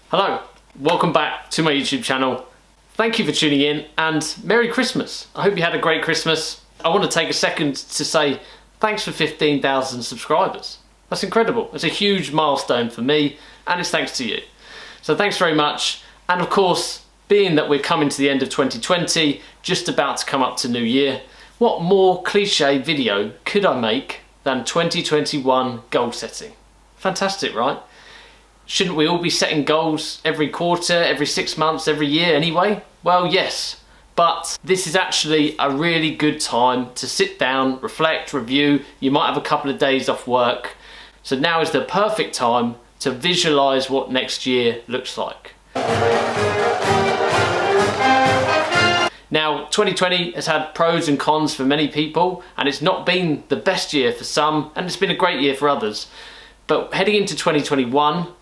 Hello, welcome back to my YouTube channel. Thank you for tuning in and Merry Christmas. I hope you had a great Christmas. I want to take a second to say thanks for 15,000 subscribers. That's incredible. It's a huge milestone for me and it's thanks to you. So thanks very much. And of course, being that we're coming to the end of 2020, just about to come up to New Year, what more cliche video could I make than 2021 goal setting? Fantastic, right? Shouldn't we all be setting goals every quarter, every 6 months, every year anyway? Well, yes, but this is actually a really good time to sit down, reflect, review. You might have a couple of days off work. So now is the perfect time to visualize what next year looks like. Now, 2020 has had pros and cons for many people, and it's not been the best year for some, and it's been a great year for others. But heading into 2021,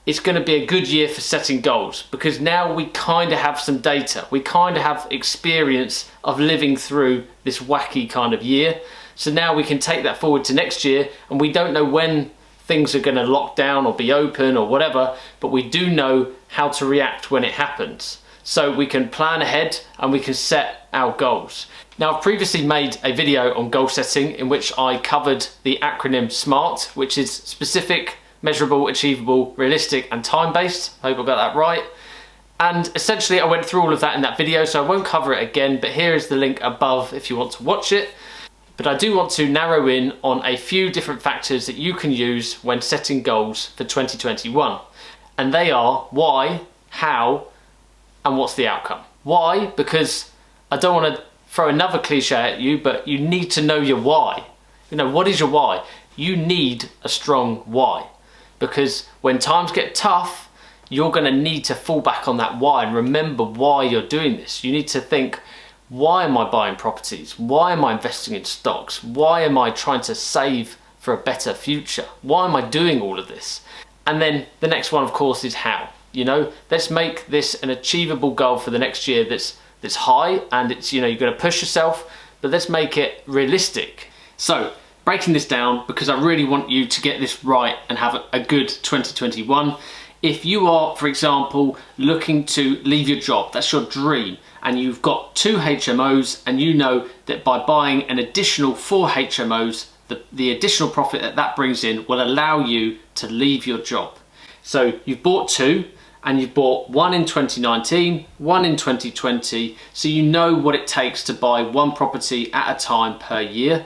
it's going to be a good year for setting goals, because now we kind of have some data. We kind of have experience of living through this wacky kind of year. So now we can take that forward to next year, and we don't know when things are going to lock down or be open or whatever, but we do know how to react when it happens. So we can plan ahead and we can set our goals. Now, I've previously made a video on goal setting in which I covered the acronym SMART, which is specific, measurable, achievable, realistic, and time-based. I hope I got that right. And essentially I went through all of that in that video, so I won't cover it again, but here is the link above if you want to watch it. But I do want to narrow in on a few different factors that you can use when setting goals for 2021. And they are why, how, and what's the outcome. Why? Because I don't want to throw another cliche at you, but you need to know your why. You know, what is your why? You need a strong why. Because when times get tough, you're going to need to fall back on that why and remember why you're doing this. You need to think, why am I buying properties? Why am I investing in stocks? Why am I trying to save for a better future? Why am I doing all of this? And then the next one, of course, is how. You know, let's make this an achievable goal for the next year that's high, and it's, you know, you're going to push yourself, but let's make it realistic. So breaking this down, because I really want you to get this right and have a good 2021. If you are, for example, looking to leave your job, that's your dream, and you've got 2 HMOs, and you know that by buying an additional 4 HMOs, the additional profit that brings in will allow you to leave your job. So you've bought 2, and you've bought 1 in 2019, 1 in 2020, so you know what it takes to buy 1 property at a time per year.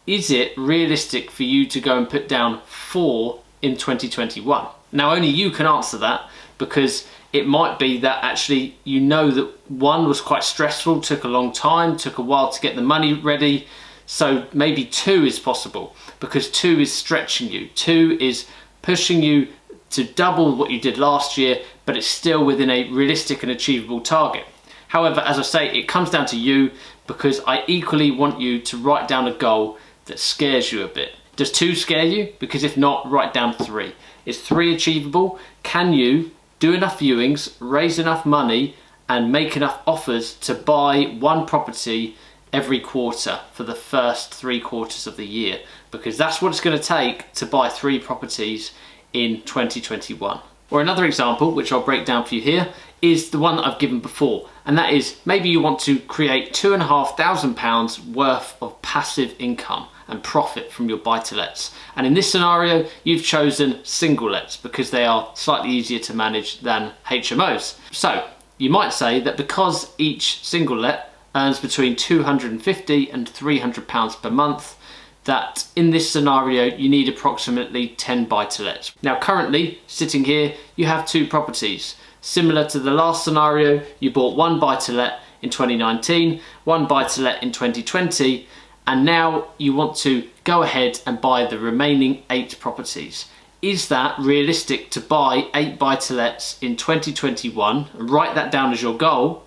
Is it realistic for you to go and put down 4 in 2021? Now, only you can answer that, because it might be that actually you know that 1 was quite stressful, took a long time, took a while to get the money ready. So maybe 2 is possible, because 2 is stretching you. 2 is pushing you to double what you did last year, but it's still within a realistic and achievable target. However, as I say, it comes down to you, because I equally want you to write down a goal that scares you a bit. Does 2 scare you? Because if not, write down 3. Is 3 achievable? Can you do enough viewings, raise enough money, and make enough offers to buy 1 property every quarter for the first 3 quarters of the year? Because that's what it's going to take to buy 3 properties in 2021. Or another example, which I'll break down for you here, is the one that I've given before, and that is maybe you want to create £2,500 worth of passive income and profit from your buy-to-lets. And in this scenario, you've chosen single lets because they are slightly easier to manage than HMOs. So you might say that because each single let earns between £250 and £300 per month, that in this scenario you need approximately 10 buy-to-lets. Now currently, sitting here, you have 2 properties. Similar to the last scenario, you bought 1 buy-to-let in 2019, 1 buy-to-let in 2020, and now you want to go ahead and buy the remaining 8 properties. Is that realistic to buy 8 buy-to-lets in 2021, and write that down as your goal,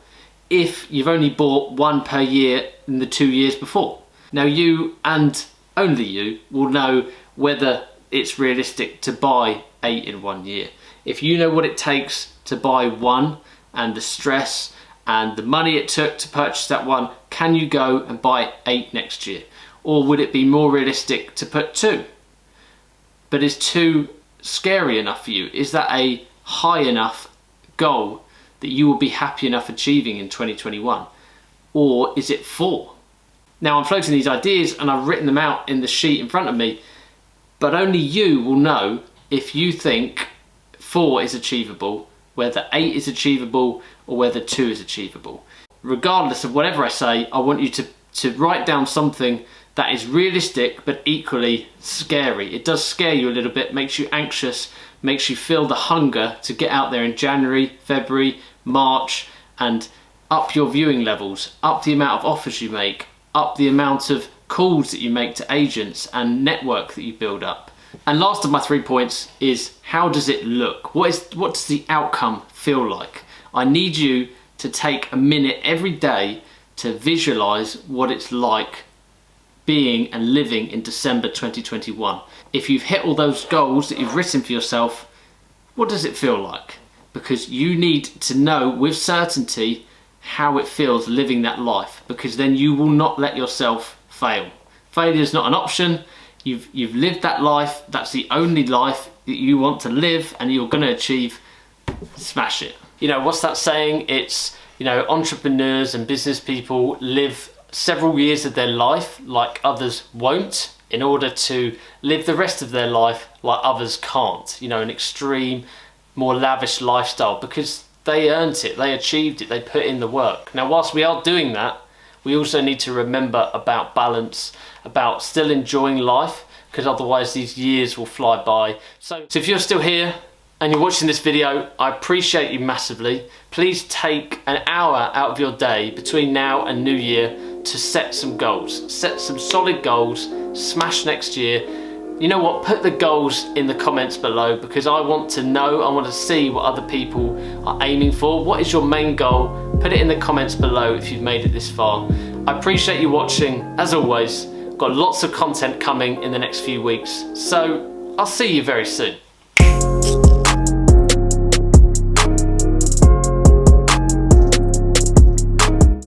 if you've only bought 1 per year in the 2 years before? Now you, and only you, will know whether it's realistic to buy 8 in 1 year. If you know what it takes to buy 1 and the stress and the money it took to purchase that 1, can you go and buy 8 next year? Or would it be more realistic to put 2? But is 2 scary enough for you? Is that a high enough goal that you will be happy enough achieving in 2021? Or is it 4? Now I'm floating these ideas and I've written them out in the sheet in front of me, but only you will know if you think 4 is achievable, whether 8 is achievable, or whether 2 is achievable. Regardless of whatever I say, I want you to write down something that is realistic but equally scary. It does scare you a little bit, makes you anxious, makes you feel the hunger to get out there in January, February, March and up your viewing levels, up the amount of offers you make, up the amount of calls that you make to agents and network that you build up. And last of my 3 points is, how does it look? What does the outcome feel like? I need you to take a minute every day to visualize what it's like being and living in December 2021. If you've hit all those goals that you've written for yourself, what does it feel like? Because you need to know with certainty how it feels living that life, because then you will not let yourself fail. Failure is not an option. You've lived that life. That's the only life that you want to live and you're going to achieve. Smash it. You know, what's that saying? It's, you know, entrepreneurs and business people live several years of their life like others won't, in order to live the rest of their life like others can't. You know, an extreme, more lavish lifestyle, because they earned it, they achieved it, they put in the work. Now, whilst we are doing that, we also need to remember about balance, about still enjoying life, because otherwise these years will fly by. So if you're still here and you're watching this video, I appreciate you massively. Please take an hour out of your day between now and New Year to set some goals. Set some solid goals, smash next year. You know what, put the goals in the comments below, because I want to know, I want to see what other people are aiming for. What is your main goal? Put it in the comments below if you've made it this far. I appreciate you watching, as always. Got lots of content coming in the next few weeks, so I'll see you very soon.